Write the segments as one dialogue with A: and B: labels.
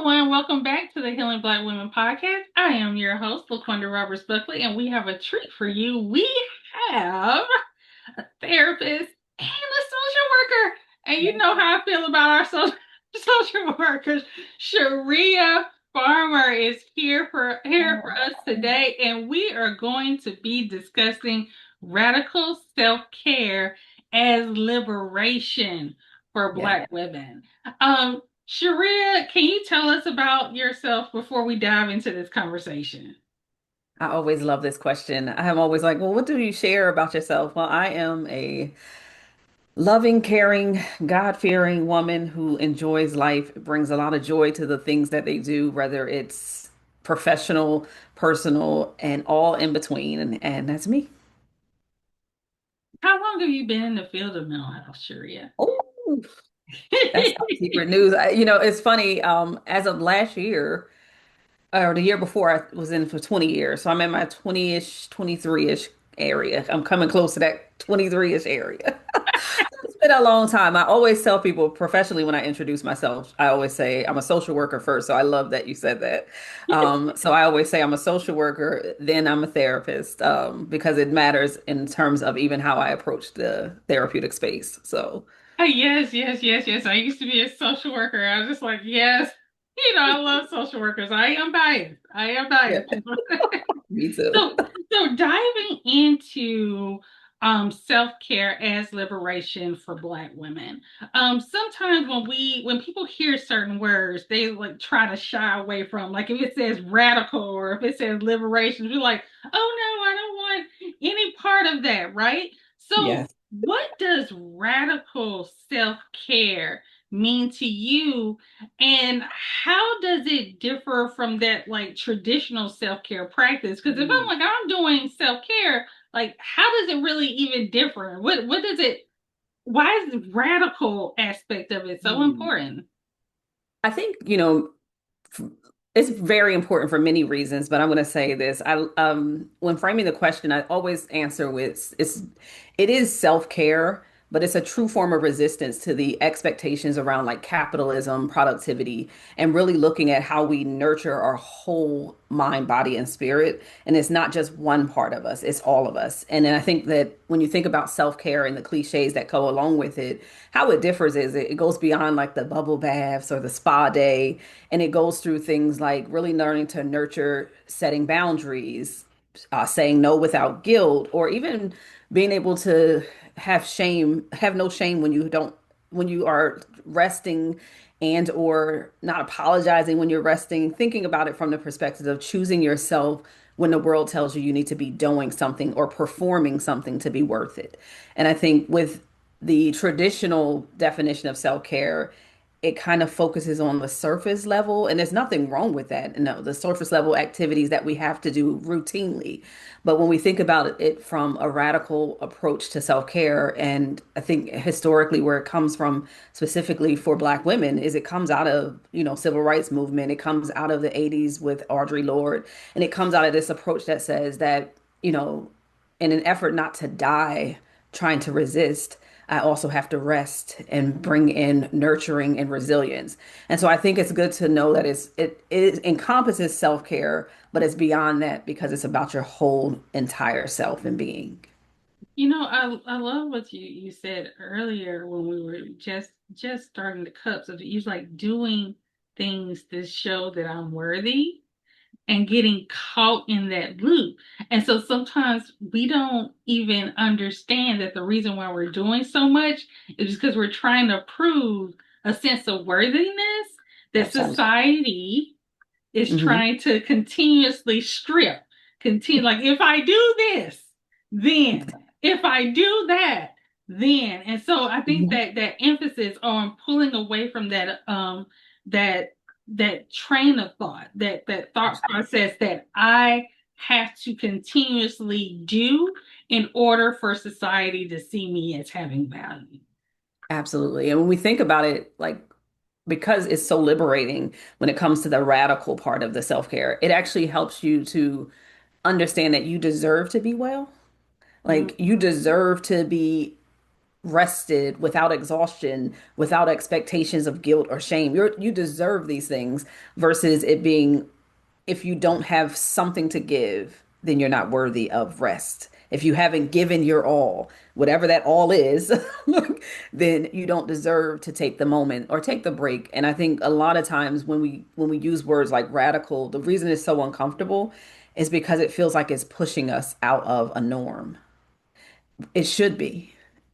A: everyone. Welcome back to the Healing Black Women podcast. I am your host, LaQuanda Roberts Buckley, and we have a treat for you. We have a therapist and a social worker. And you know how I feel about our social workers. Sharea Farmer is here for us today, and we are going to be discussing radical self-care as liberation for
B: Yeah,
A: Black women. Sharia, can you tell us about yourself before we dive into this conversation?
B: I always love this question. I'm always like, well, what do you share about yourself? Well, I am a loving, caring, God-fearing woman who enjoys life, brings a lot of joy to the things that they do, whether it's professional, personal, and all in between. And that's me.
A: How long have you been in the field of mental health, Sharia?
B: Oh, that's top secret news. It's funny. As of last year, or the year before, I was in for 20 years. So I'm in my 20-ish, 23-ish area. I'm coming close to that 23-ish area. It's been a long time. I always tell people professionally when I introduce myself, I always say I'm a social worker first. So I love that you said that. So I always say I'm a social worker, then I'm a therapist, because it matters in terms of even how I approach the therapeutic space. So
A: Yes, yes, yes, yes. I used to be a social worker. I was just like, yes, I love social workers. I am biased. I am
B: yeah,
A: biased.
B: me too.
A: So diving into self-care as liberation for Black women. Sometimes when people hear certain words, they like try to shy away from, like, if it says radical or if it says liberation, we're like, oh no, I don't want any part of that, right? So
B: Yes.
A: what does radical self-care mean to you, and how does it differ from that like traditional self-care practice? Because if I'm
B: Mm.
A: like, I'm doing self-care, like, how does it really even differ? What does it, why is the radical aspect of it so
B: Mm.
A: important?
B: I think, it's very important for many reasons, but I'm going to say this. When framing the question, I always answer with it is self-care, but it's a true form of resistance to the expectations around like capitalism, productivity, and really looking at how we nurture our whole mind, body, and spirit. And it's not just one part of us, it's all of us. And then I think that when you think about self-care and the cliches that go along with it, how it differs is it goes beyond like the bubble baths or the spa day, and it goes through things like really learning to nurture setting boundaries, saying no without guilt, or even being able to have no shame when you are resting, and or not apologizing when you're resting, thinking about it from the perspective of choosing yourself when the world tells you you need to be doing something or performing something to be worth it. And I think with the traditional definition of self-care, it kind of focuses on the surface level, and there's nothing wrong with that. No, the surface level activities that we have to do routinely. But when we think about it from a radical approach to self-care, and I think historically where it comes from specifically for Black women is it comes out of, civil rights movement. It comes out of the 80s with Audre Lorde, and it comes out of this approach that says that, in an effort not to die trying to resist, I also have to rest and bring in nurturing and resilience. And so I think it's good to know that it encompasses self-care, but it's beyond that because it's about your whole entire self and being.
A: I love what you said earlier when we were just starting the cups of you like doing things to show that I'm worthy and getting caught in that loop. And so sometimes we don't even understand that the reason why we're doing so much is because we're trying to prove a sense of worthiness that
B: Absolutely.
A: society is
B: Hmm.
A: trying to continuously strip. Continue, like, if I do this, then if I do that, then. And so I think
B: Hmm.
A: that that emphasis on pulling away from that that train of thought, that thought process that I have to continuously do in order for society to see me as having value.
B: Absolutely. And when we think about it, like, because it's so liberating when it comes to the radical part of the self-care, it actually helps you to understand that you deserve to be well. Like, you
A: Mhm.
B: deserve to be rested without exhaustion, without expectations of guilt or shame. You deserve these things versus it being if you don't have something to give, then you're not worthy of rest. If you haven't given your all, whatever that all is, then you don't deserve to take the moment or take the break. And I think a lot of times when we use words like radical, the reason it's so uncomfortable is because it feels like it's pushing us out of a norm. It should be.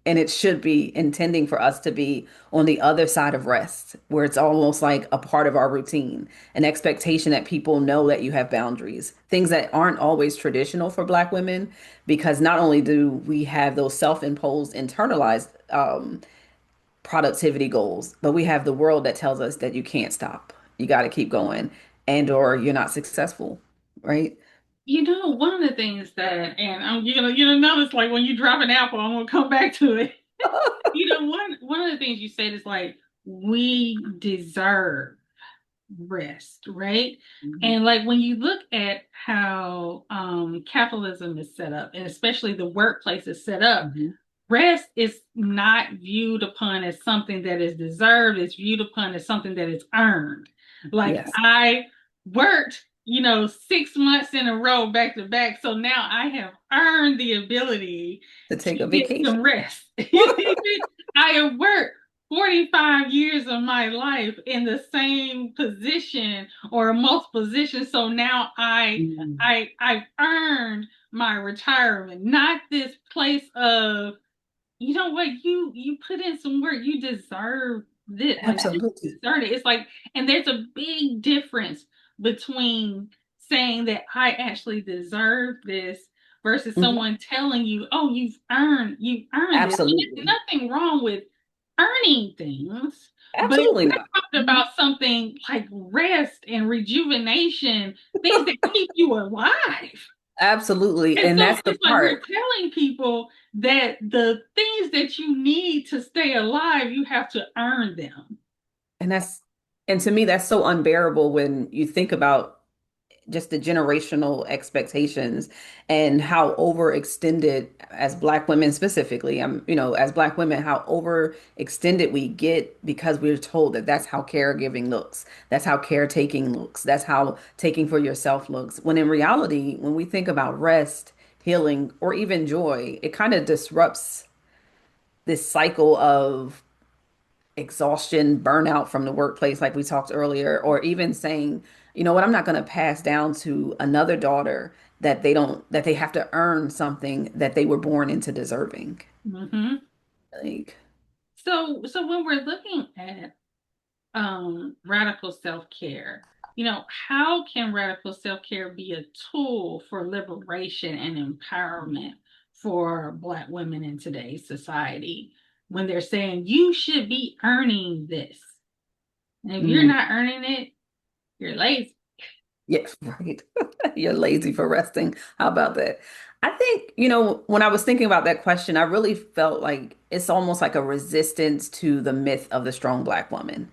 B: And it should be intending for us to be on the other side of rest, where it's almost like a part of our routine, an expectation that people know that you have boundaries, things that aren't always traditional for Black women, because not only do we have those self-imposed, internalized productivity goals, but we have the world that tells us that you can't stop. You got to keep going, and or you're not successful, right?
A: One of the things that, and you're gonna notice, like when you drop an apple, I'm gonna come back to it. One of the things you said is like we deserve rest, right?
B: Mhm.
A: And like when you look at how capitalism is set up, and especially the workplace is set up,
B: Mhm.
A: rest is not viewed upon as something that is deserved, it's viewed upon as something that is earned. Like
B: Yes,
A: I worked, 6 months in a row back to back, so now I have earned the ability
B: to
A: to
B: take a
A: get some
B: vacation.
A: rest. I have worked 45 years of my life in the same position or multiple positions, so now
B: Mm.
A: I've earned my retirement, not this place of, you know what, you put in some work, you deserve this, like you
B: Absolutely.
A: deserve it. It's like, and there's a big difference between saying that I actually deserve this versus
B: Mhm.
A: someone telling you, oh, you've earned this. And there's
B: Absolutely.
A: nothing wrong with earning things, but
B: Absolutely
A: we're
B: not.
A: talking
B: Mhm.
A: about something like rest and rejuvenation, things that keep you alive.
B: Absolutely.
A: And
B: And
A: so
B: that's the
A: it's like we're
B: part.
A: telling people that the things that you need to stay alive, you have to earn them.
B: And that's, and to me, that's so unbearable when you think about just the generational expectations and how overextended as Black women specifically, as Black women, how overextended we get because we're told that that's how caregiving looks, that's how caretaking looks, that's how taking for yourself looks. When in reality, when we think about rest, healing, or even joy, it kind of disrupts this cycle of exhaustion, burnout from the workplace, like we talked earlier, or even saying, you know what, I'm not going to pass down to another daughter that they have to earn something that they were born into deserving.
A: Hmm.
B: Like,
A: So when we're looking at radical self-care, how can radical self-care be a tool for liberation and empowerment for Black women in today's society when they're saying you should be earning this? And if you're
B: mm,
A: not earning it, you're lazy.
B: yeah, right. You're lazy for resting. How about that? I think, when I was thinking about that question, I really felt like it's almost like a resistance to the myth of the strong Black woman,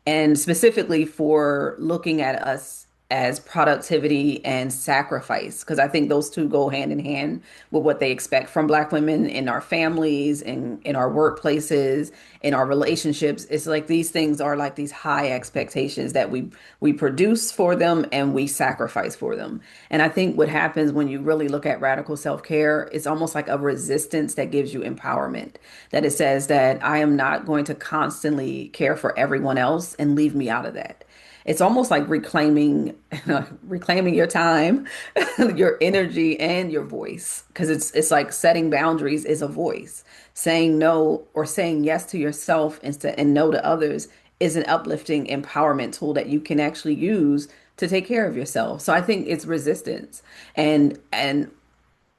B: and specifically for looking at us as productivity and sacrifice, because I think those two go hand in hand with what they expect from Black women in our families and in our workplaces, in our relationships. It's like these things are like these high expectations that we produce for them and we sacrifice for them. And I think what happens when you really look at radical self-care, it's almost like a resistance that gives you empowerment, that it says that I am not going to constantly care for everyone else and leave me out of that. It's almost like reclaiming reclaiming your time, your energy and your voice, because it's like setting boundaries is a voice. Saying no or saying yes to yourself instead and no to others is an uplifting empowerment tool that you can actually use to take care of yourself. So I think it's resistance, and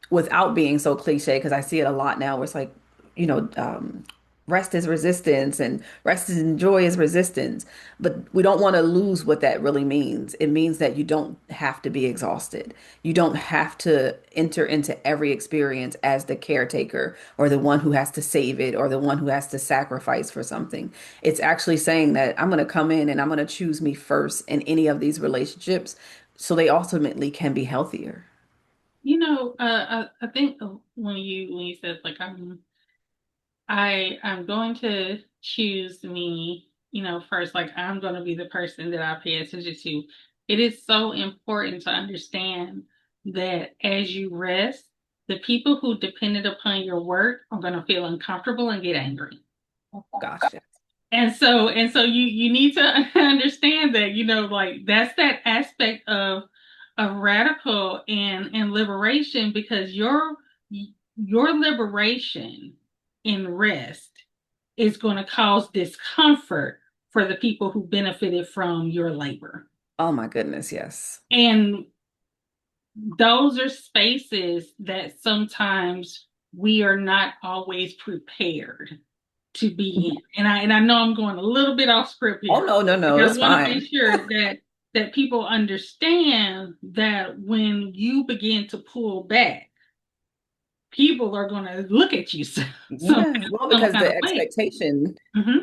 B: without being so cliche, because I see it a lot now where it's like, you know, um, rest is resistance and rest and joy is resistance. But we don't want to lose what that really means. It means that you don't have to be exhausted. You don't have to enter into every experience as the caretaker or the one who has to save it or the one who has to sacrifice for something. It's actually saying that I'm going to come in and I'm going to choose me first in any of these relationships so they ultimately can be healthier.
A: I think when you said like I'm going to choose me, first, like I'm going to be the person that I pay attention to. It is so important to understand that as you rest, the people who depended upon your work are going to feel uncomfortable and get angry.
B: Gotcha.
A: And so you need to understand that, like that's that aspect of radical and liberation, because your liberation in rest is going to cause discomfort for the people who benefited from your labor.
B: Oh my goodness, yes.
A: And those are spaces that sometimes we are not always prepared to be in. And I know I'm going a little bit off script
B: Oh
A: here.
B: no, no,
A: Like
B: no,
A: I
B: it's
A: want to make
B: fine.
A: sure that people understand that when you begin to pull back, people are going to look at you
B: Yeah, well,
A: some
B: because
A: kind
B: the
A: of way.
B: expectation,
A: Hmm.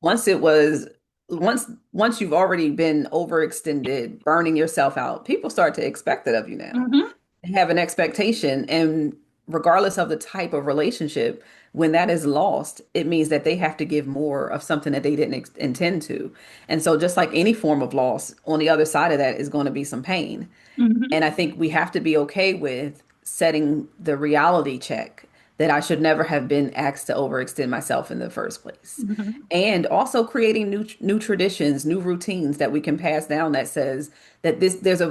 B: once it was, once you've already been overextended, burning yourself out, people start to expect it of you now.
A: Hmm.
B: They have an expectation, and regardless of the type of relationship, when that is lost, it means that they have to give more of something that they didn't intend to. And so, just like any form of loss, on the other side of that is going to be some pain.
A: Hmm.
B: And I think we have to be okay with setting the reality check that I should never have been asked to overextend myself in the first place.
A: Hmm.
B: And also creating new traditions, new routines that we can pass down that says that there's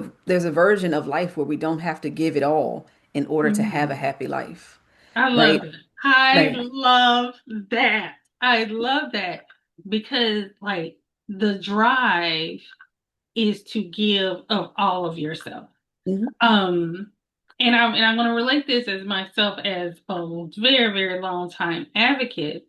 B: a version of life where we don't have to give it all in order to have a
A: Hmm.
B: happy life,
A: I
B: right?
A: love it. I
B: Like,
A: love that. I love that because, like, the drive is to give of all of yourself.
B: mhm,
A: Um, and I'm going to relate this as myself as a very, very long time advocate.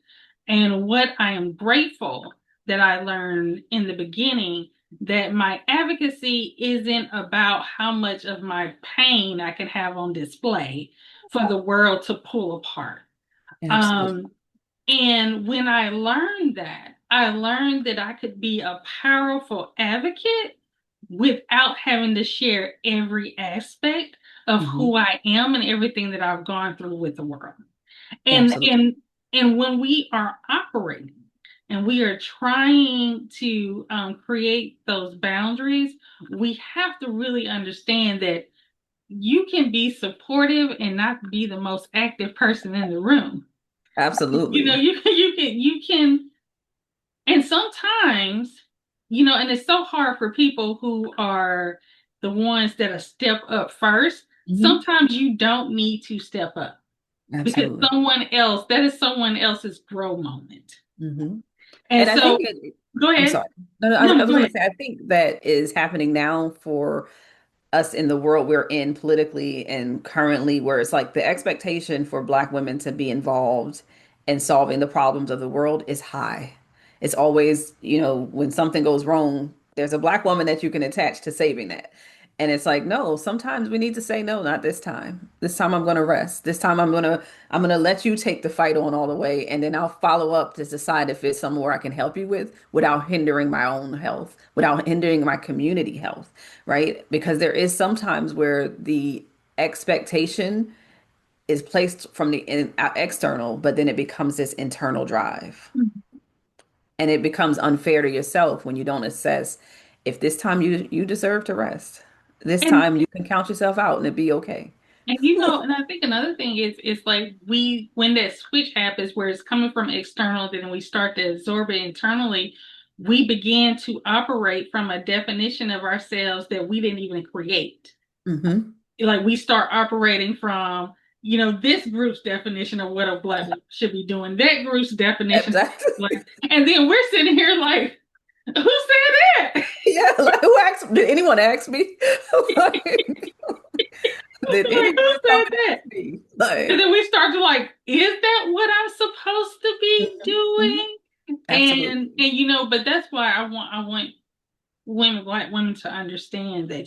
A: And what I am grateful that I learned in the beginning, that my advocacy isn't about how much of my pain I can have on display for the world to pull apart.
B: absolutely.
A: Um, and when I learned that I could be a powerful advocate without having to share every aspect of
B: Hmm.
A: who I am and everything that I've gone through with the world. And
B: Absolutely.
A: and and when we are operating and we are trying to create those boundaries, we have to really understand that you can be supportive and not be the most active person in the room.
B: Absolutely.
A: You can, and sometimes, and it's so hard for people who are the ones that are step up first.
B: Hmm.
A: Sometimes you don't need to step up because
B: Absolutely.
A: that is someone else's grow moment.
B: Hmm.
A: And
B: And I
A: so
B: think it,
A: go
B: I'm
A: ahead.
B: sorry. No, no, I
A: No,
B: was
A: go
B: going to
A: ahead.
B: say, I think that is happening now for us in the world we're in politically and currently, where it's like the expectation for Black women to be involved in solving the problems of the world is high. It's always, when something goes wrong, there's a Black woman that you can attach to saving that. And it's like, no, sometimes we need to say no, not this time. This time I'm going to rest. This time I'm going to let you take the fight on all the way, and then I'll follow up to decide if it's somewhere I can help you with without hindering my own health, without hindering my community health, right? Because there is sometimes where the expectation is placed from the external, but then it becomes this internal drive. And it becomes unfair to yourself when you don't assess if this time you deserve to rest. This
A: And
B: time you can count yourself out and it be okay.
A: and I think another thing is like when that switch happens where it's coming from external, then we start to absorb it internally, we begin to operate from a definition of ourselves that we didn't even create.
B: Hmm.
A: Like we start operating from, this group's definition of what a black woman should be doing, that group's definition of
B: Exactly.
A: black, and then we're sitting here like, who said that?
B: Yeah, like who asked? Did anyone ask me? Like, did
A: Like,
B: anyone
A: who
B: come
A: said
B: and
A: that?
B: ask me?
A: And
B: Like,
A: then we start to like, is that what I'm supposed to be
B: mhm, mhm.
A: doing? And
B: Absolutely.
A: but that's why I want women, black women, to understand that,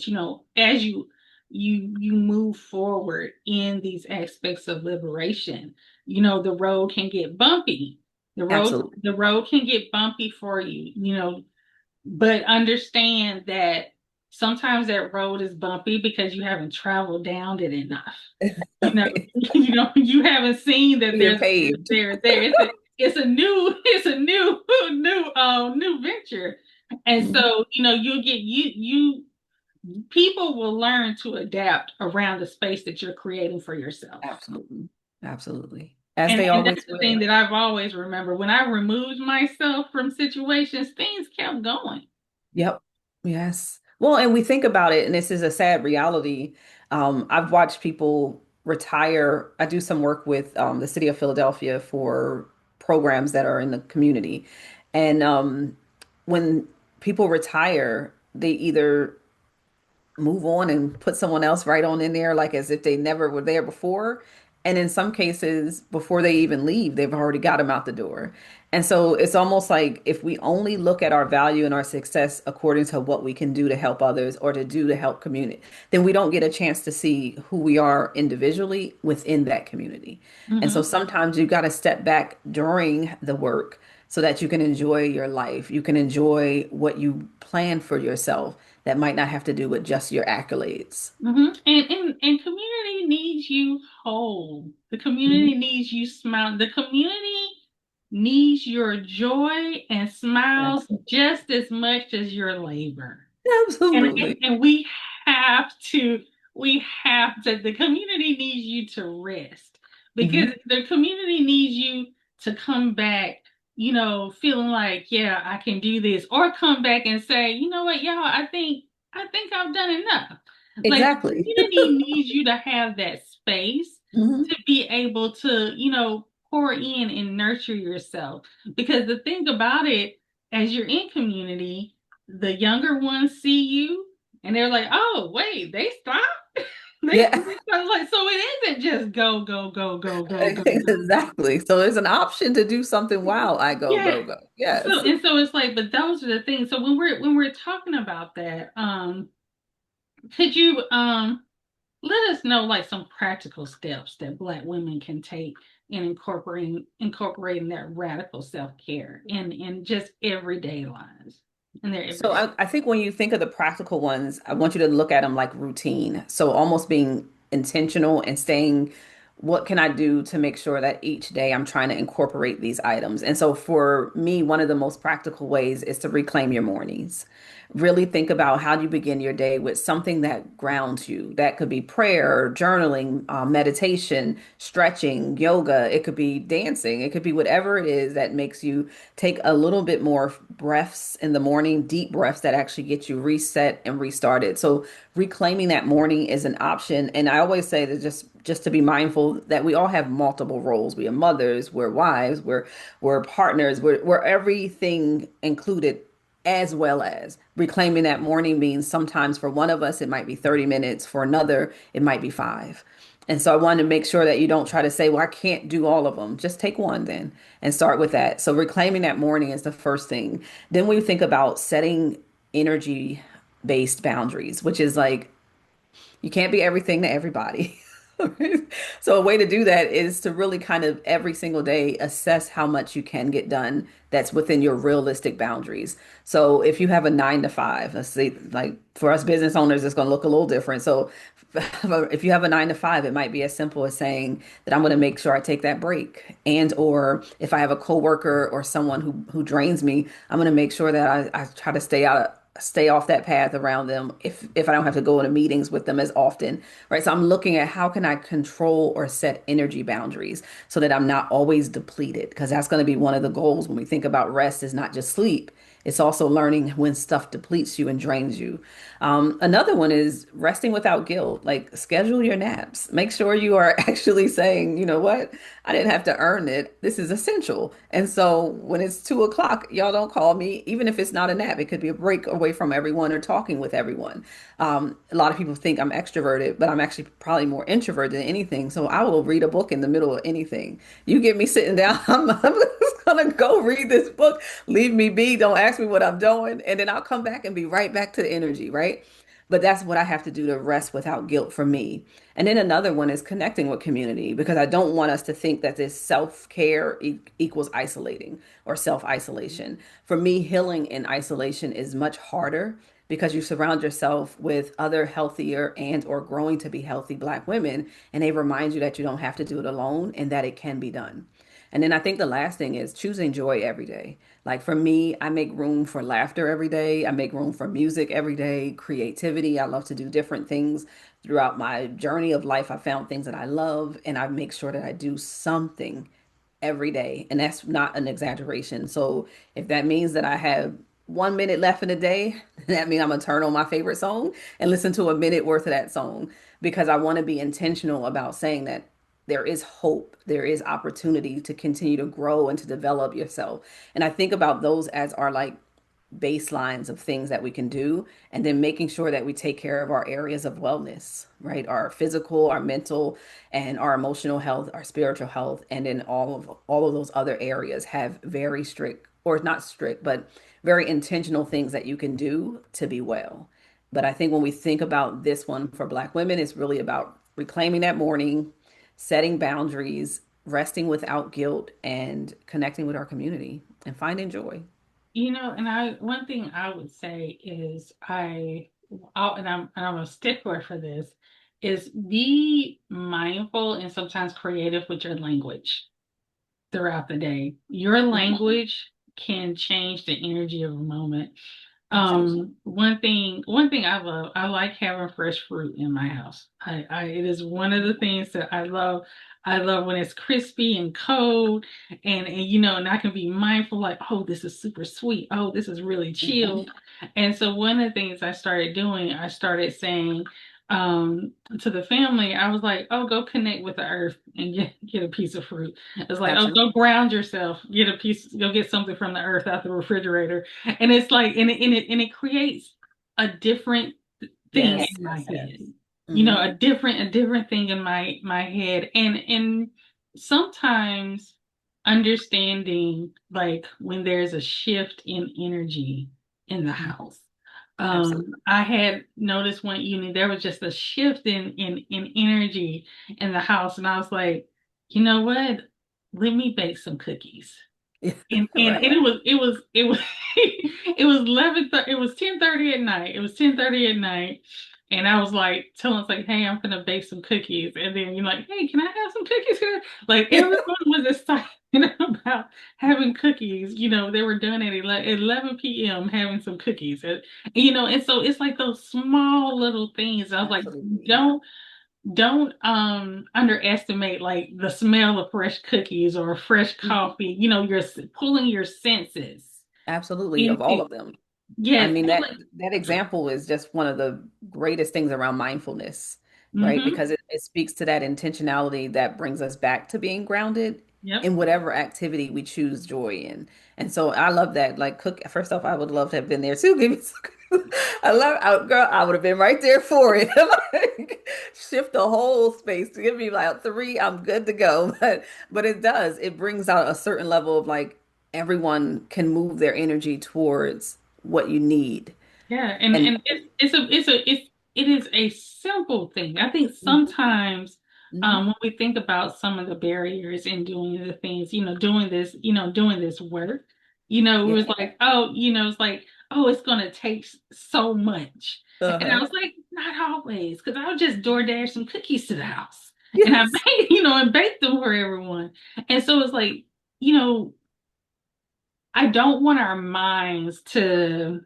A: as you move forward in these aspects of liberation, the road can get bumpy. The road
B: Absolutely.
A: the road can get bumpy for you, but understand that sometimes that road is bumpy because you haven't traveled down it enough. You know,
B: Right.
A: you haven't seen that
B: Being
A: there's
B: paved.
A: there. It's a new venture. And
B: Mhm.
A: so, you'll get people will learn to adapt around the space that you're creating for yourself.
B: Absolutely. Absolutely. As
A: And
B: they
A: and that's
B: always
A: the thing
B: will.
A: that I've always remembered. When I removed myself from situations, things kept going.
B: Yep. Yes. Well, and we think about it, and this is a sad reality. I've watched people retire. I do some work with the city of Philadelphia for programs that are in the community. And when people retire, they either move on and put someone else right on in there, like as if they never were there before. And in some cases, before they even leave, they've already got them out the door. And so it's almost like if we only look at our value and our success according to what we can do to help others or to do to help community, then we don't get a chance to see who we are individually within that community. And so
A: Hmm.
B: sometimes you got to step back during the work so that you can enjoy your life. You can enjoy what you plan for yourself that might not have to do with just your accolades.
A: And community needs you whole. The
B: Mhm.
A: community needs you smile. The community needs your joy and smiles
B: Absolutely.
A: just as much as your labor.
B: Absolutely.
A: And have to, we have to, the community needs you to rest because
B: Hmm.
A: the community needs you to come back, feeling like, yeah, I can do this, or come back and say, you know what, y'all, I think I've done enough. Like the
B: Exactly.
A: community needs you to have that space
B: Hmm.
A: to be able to, pour in and nurture yourself. Because the thing about it, as you're in community, the younger ones see you and they're like, "Oh, wait, they stopped." They
B: Yeah,
A: like, so it isn't just go, go, go, go, go, go, go, go.
B: exactly. So there's an option to do something while I go,
A: Yeah.
B: go, go.
A: So
B: Yes.
A: and so it's like, but those are the things. So when we're talking about that, could you let us know like some practical steps that Black women can take in incorporating that radical self-care in just everyday lives, in their
B: So
A: everyday.
B: I think when you think of the practical ones, I want you to look at them like routine. So almost being intentional and saying, what can I do to make sure that each day I'm trying to incorporate these items? And so for me, one of the most practical ways is to reclaim your mornings. Really think about how you begin your day with something that grounds you. That could be prayer, journaling, meditation, stretching, yoga. It could be dancing. It could be whatever it is that makes you take a little bit more breaths in the morning, deep breaths that actually get you reset and restarted. So reclaiming that morning is an option. And I always say that just to be mindful that we all have multiple roles. We are mothers, we're wives, we're partners, we're everything included, as well as reclaiming that morning means sometimes for one of us it might be 30 minutes, for another it might be 5. And so I wanted to make sure that you don't try to say, well, I can't do all of them. Just take one then and start with that. So reclaiming that morning is the first thing. Then we think about setting energy based boundaries, which is like you can't be everything to everybody. So a way to do that is to really kind of every single day assess how much you can get done that's within your realistic boundaries. So if you have a 9 to 5, let's say like for us business owners, it's going to look a little different. So if you have a 9 to 5, it might be as simple as saying that I'm going to make sure I take that break. And or if I have a coworker or someone who drains me, I'm going to make sure that I try to stay off that path around them if I don't have to go into meetings with them as often, right? So I'm looking at how can I control or set energy boundaries so that I'm not always depleted, because that's going to be one of the goals when we think about rest is not just sleep. It's also learning when stuff depletes you and drains you. Another one is resting without guilt. Like schedule your naps. Make sure you are actually saying, you know what? I didn't have to earn it. This is essential. And so when it's 2 o'clock, y'all don't call me, even if it's not a nap. It could be a break away from everyone or talking with everyone. A lot of people think I'm extroverted, but I'm actually probably more introverted than anything. So I will read a book in the middle of anything. You get me sitting down, I'm just gonna go read this book. Leave me be. Don't ask me what I'm doing. And then I'll come back and be right back to the energy, right? But that's what I have to do to rest without guilt for me. And then another one is connecting with community because I don't want us to think that this self-care equals isolating or self-isolation. For me, healing in isolation is much harder because you surround yourself with other healthier and or growing to be healthy Black women, and they remind you that you don't have to do it alone and that it can be done. And then I think the last thing is choosing joy every day. Like for me, I make room for laughter every day. I make room for music every day, creativity. I love to do different things throughout my journey of life. I found things that I love, and I make sure that I do something every day. And that's not an exaggeration. So if that means that I have 1 minute left in the day, that means I'm gonna turn on my favorite song and listen to a minute worth of that song because I want to be intentional about saying that there is hope, there is opportunity to continue to grow and to develop yourself. And I think about those as our like baselines of things that we can do, and then making sure that we take care of our areas of wellness, right? Our physical, our mental, and our emotional health, our spiritual health, and then all of those other areas have very strict, or not strict, but very intentional things that you can do to be well. But I think when we think about this one for Black women, it's really about reclaiming that morning, setting boundaries, resting without guilt, and connecting with our community and finding joy.
A: And I one thing I would say is and I'm a stickler for this, is be mindful and sometimes creative with your language throughout the day. Your language can change the energy of a moment.
B: Absolutely.
A: One thing I love, I like having fresh fruit in my house. It is one of the things that I love. I love when it's crispy and cold, and I can be mindful, like, oh, this is super sweet. Oh, this is really
B: Mhm.
A: chilled. And so one of the things I started doing, I started saying, to the family, I was like, oh, go connect with the earth and get a piece of fruit. It's like, oh,
B: Absolutely.
A: go ground yourself, go get something from the earth out the refrigerator. And it's like, and it creates a different thing
B: Yes,
A: in my
B: yes,
A: head.
B: yes. Hmm.
A: A different thing in my head. And sometimes understanding like when there's a shift in energy in the house.
B: Absolutely.
A: I had noticed one evening there was just a shift in energy in the house, and I was like, you know what? Let me bake some cookies. And
B: Right.
A: it was it was 10:30 at night. It was 10:30 at night. And I was like telling us like, hey, I'm gonna bake some cookies. And then you're like, hey, can I have some cookies here? Like everyone was excited about having cookies. They were done at 11 p.m. having some cookies. And so it's like those small little things. I was like,
B: Absolutely.
A: don't underestimate like the smell of fresh cookies or fresh
B: Mhm.
A: coffee. You're pulling your senses
B: Absolutely. Of all
A: into,
B: of them. I
A: yes,
B: mean, that
A: pulling.
B: that example is just one of the greatest things around mindfulness, right?
A: Mm-hmm.
B: Because it speaks to that intentionality that brings us back to being grounded
A: Yep.
B: in whatever activity we choose joy in. And so I love that. Like cook, first off, I would love to have been there too. Give me some, girl, I would have been right there for it. Like, shift the whole space to give me like three, I'm good to go. But it does, it brings out a certain level of like everyone can move their energy towards what you need.
A: Yeah, and
B: And
A: and it is a simple thing. I think
B: Mhm,
A: sometimes
B: mhm.
A: when we think about some of the barriers in doing the things, doing this work, it
B: Yeah.
A: was like, oh, it's like, oh, it's gonna take so much. And I
B: Uh-huh.
A: was like, not always, because I would just DoorDash some cookies to the house and I
B: Yes.
A: made, and bake them for everyone. And so it's like, you know, I don't want our minds to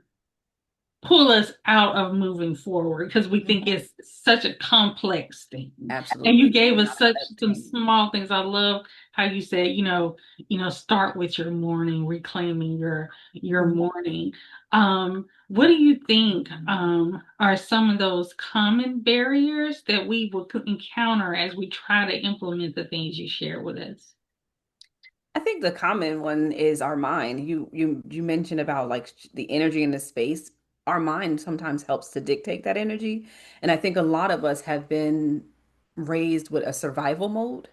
A: pull us out of moving forward because we think
B: Mhm.
A: it's such a complex thing. And you
B: Absolutely.
A: gave
B: It's
A: us
B: not
A: such
B: that
A: some
B: thing.
A: small things. I love how you said, start with your morning, reclaiming your
B: Mhm.
A: morning. What do you think are some of those common barriers that we will encounter as we try to implement the things you share with us?
B: I think the common one is our mind. You mentioned about like the energy in the space. Our mind sometimes helps to dictate that energy. And I think a lot of us have been raised with a survival mode.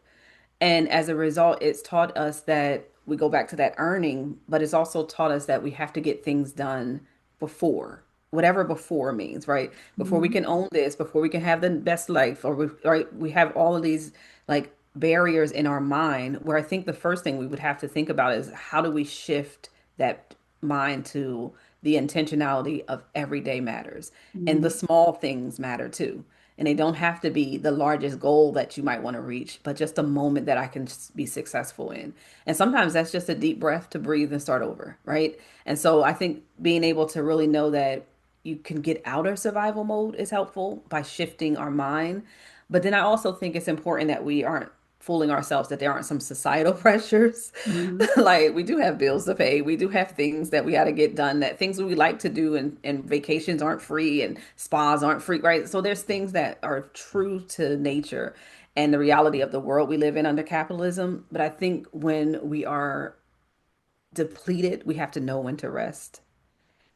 B: And as a result, it's taught us that we go back to that earning, but it's also taught us that we have to get things done before, whatever before means, right? Before we
A: Mhm.
B: can own this, before we can have the best life, right? We have all of these like barriers in our mind where I think the first thing we would have to think about is how do we shift that mind to the intentionality of every day matters. And the
A: Mhm.
B: small things matter too. And they don't have to be the largest goal that you might want to reach, but just a moment that I can be successful in. And sometimes that's just a deep breath to breathe and start over, right? And so I think being able to really know that you can get out of survival mode is helpful by shifting our mind. But then I also think it's important that we aren't fooling ourselves that there aren't some societal pressures.
A: Mhm.
B: Like we do have bills to pay. We do have things that we got to get done, that things we like to do, and vacations aren't free and spas aren't free, right? So there's things that are true to nature and the reality of the world we live in under capitalism. But I think when we are depleted, we have to know when to rest.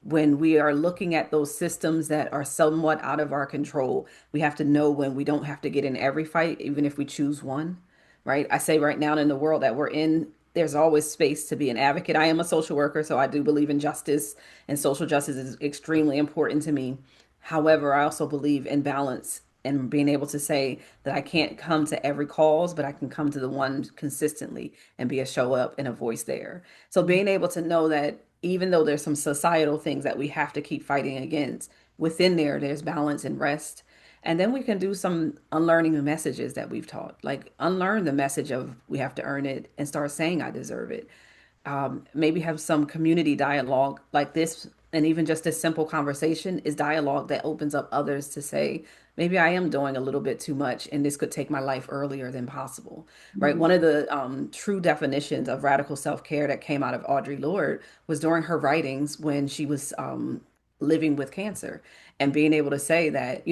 B: When we are looking at those systems that are somewhat out of our control, we have to know when we don't have to get in every fight, even if we choose one, right? I say right now in the world that we're in, there's always space to be an advocate. I am a social worker, so I do believe in justice, and social justice is extremely important to me. However, I also believe in balance and being able to say that I can't come to every cause, but I can come to the one consistently and be a show up and a voice there. So being able to know that even though there's some societal things that we have to keep fighting against, within there's balance and rest. And then we can do some unlearning the messages that we've taught, like unlearn the message of we have to earn it and start saying I deserve it. Maybe have some community dialogue like this, and even just a simple conversation is dialogue that opens up others to say, maybe I am doing a little bit too much and this could take my life earlier than possible, right? One
A: Mhm.
B: of the true definitions of radical self-care that came out of Audre Lorde was during her writings when she was living with cancer, and being able to say that,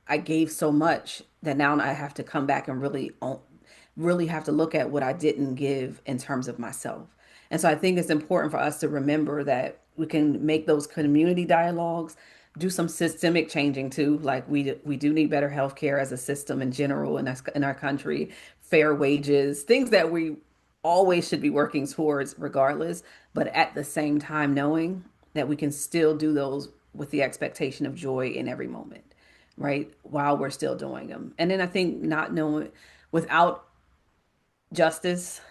B: I gave so much that now I have to come back and really have to look at what I didn't give in terms of myself. And so I think it's important for us to remember that we can make those community dialogues, do some systemic changing too. Like we do need better healthcare as a system in general in our country, fair wages, things that we always should be working towards regardless, but at the same time knowing that we can still do those with the expectation of joy in every moment, right? While we're still doing them. And then I think not knowing without justice,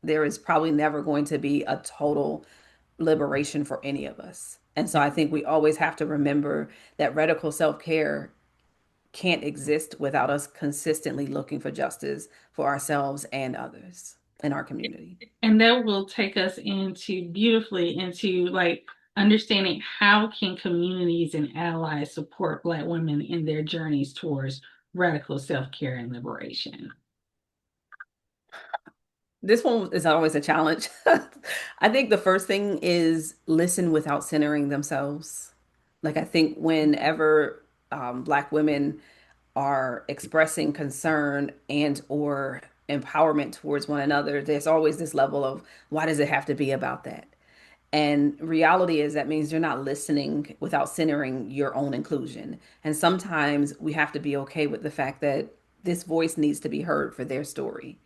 B: there is probably never going to be a total liberation for any of us. And so I think we always have to remember that radical self care can't exist without us consistently looking for justice for ourselves and others in our community.
A: And that will take us into beautifully into like understanding how can communities and allies support Black women in their journeys towards radical self-care and liberation.
B: This one is always a challenge. I think the first thing is listen without centering themselves. Like, I think whenever Black women are expressing concern and or empowerment towards one another, there's always this level of why does it have to be about that? And reality is that means you're not listening without centering your own inclusion. And sometimes we have to be okay with the fact that this voice needs to be heard for their story.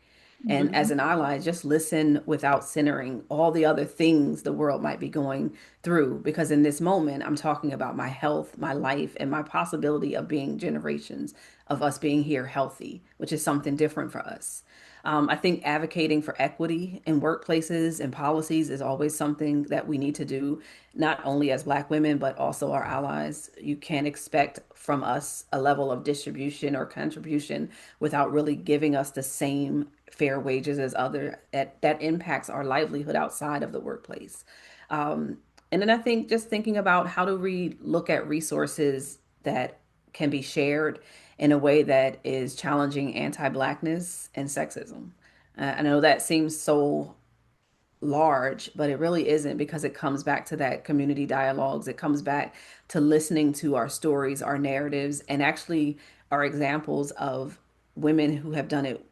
B: And as
A: Mhm.
B: an ally, just listen without centering all the other things the world might be going through. Because in this moment, I'm talking about my health, my life, and my possibility of being generations of us being here healthy, which is something different for us. I think advocating for equity in workplaces and policies is always something that we need to do, not only as Black women, but also our allies. You can't expect from us a level of distribution or contribution without really giving us the same fair wages as other that impacts our livelihood outside of the workplace. Um, and then I think just thinking about how do we look at resources that can be shared in a way that is challenging anti-Blackness and sexism. I know that seems so large, but it really isn't because it comes back to that community dialogues. It comes back to listening to our stories, our narratives, and actually our examples of women who have done it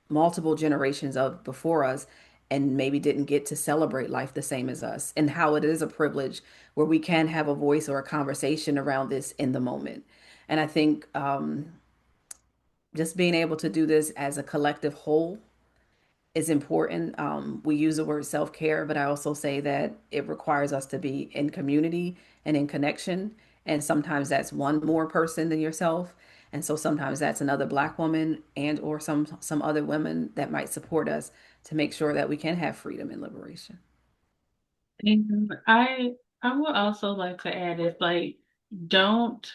B: multiple generations of before us and maybe didn't get to celebrate life the same as us, and how it is a privilege where we can have a voice or a conversation around this in the moment. And I think just being able to do this as a collective whole is important. We use the word self care, but I also say that it requires us to be in community and in connection. And sometimes that's one more person than yourself. And so sometimes that's another Black woman and or some other women that might support us to make sure that we can have freedom and liberation.
A: And I would also like to add is like don't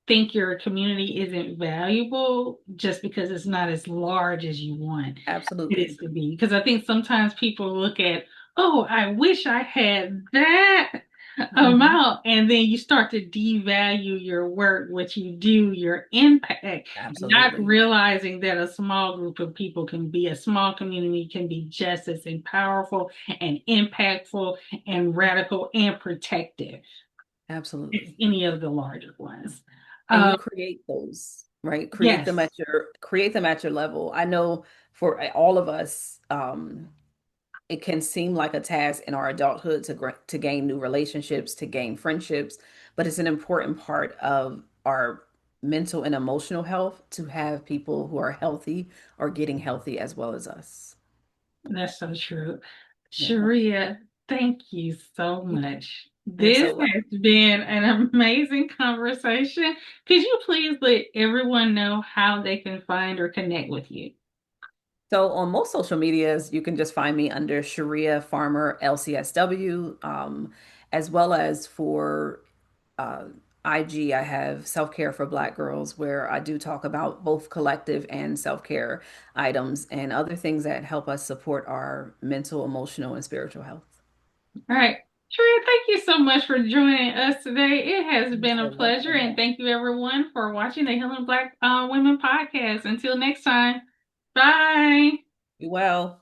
A: think your community isn't valuable just because it's not as large as you want it is
B: Absolutely.
A: to be. Because I think sometimes people look at, oh, I wish I had that
B: Hmm.
A: amount. And then you start to devalue your work, what you do, your impact, not
B: Absolutely.
A: realizing that a small group of people can be, a small community can be just as powerful and impactful and radical and protective as
B: Absolutely.
A: any of the larger ones.
B: And you
A: Um,
B: create those, right?
A: yes,
B: Create them at your level. I know for all of us, it can seem like a task in our adulthood to gain new relationships, to gain friendships, but it's an important part of our mental and emotional health to have people who are healthy or getting healthy as well as us.
A: that's so true.
B: Yeah.
A: Sharia, thank you so much.
B: You're
A: This
B: so
A: has
B: welcome.
A: been an amazing conversation. Could you please let everyone know how they can find or connect with you?
B: So on most social medias, you can just find me under Sharea Farmer LCSW, as well as for uh, IG, I have Self Care for Black Girls, where I do talk about both collective and self care items and other things that help us support our mental, emotional, and spiritual health.
A: All right. Sharia, thank you so much for joining us today. It has
B: You're
A: been a
B: so
A: pleasure,
B: welcome.
A: and thank you everyone for watching the Healing Black Women podcast. Until next time, bye.
B: Be well.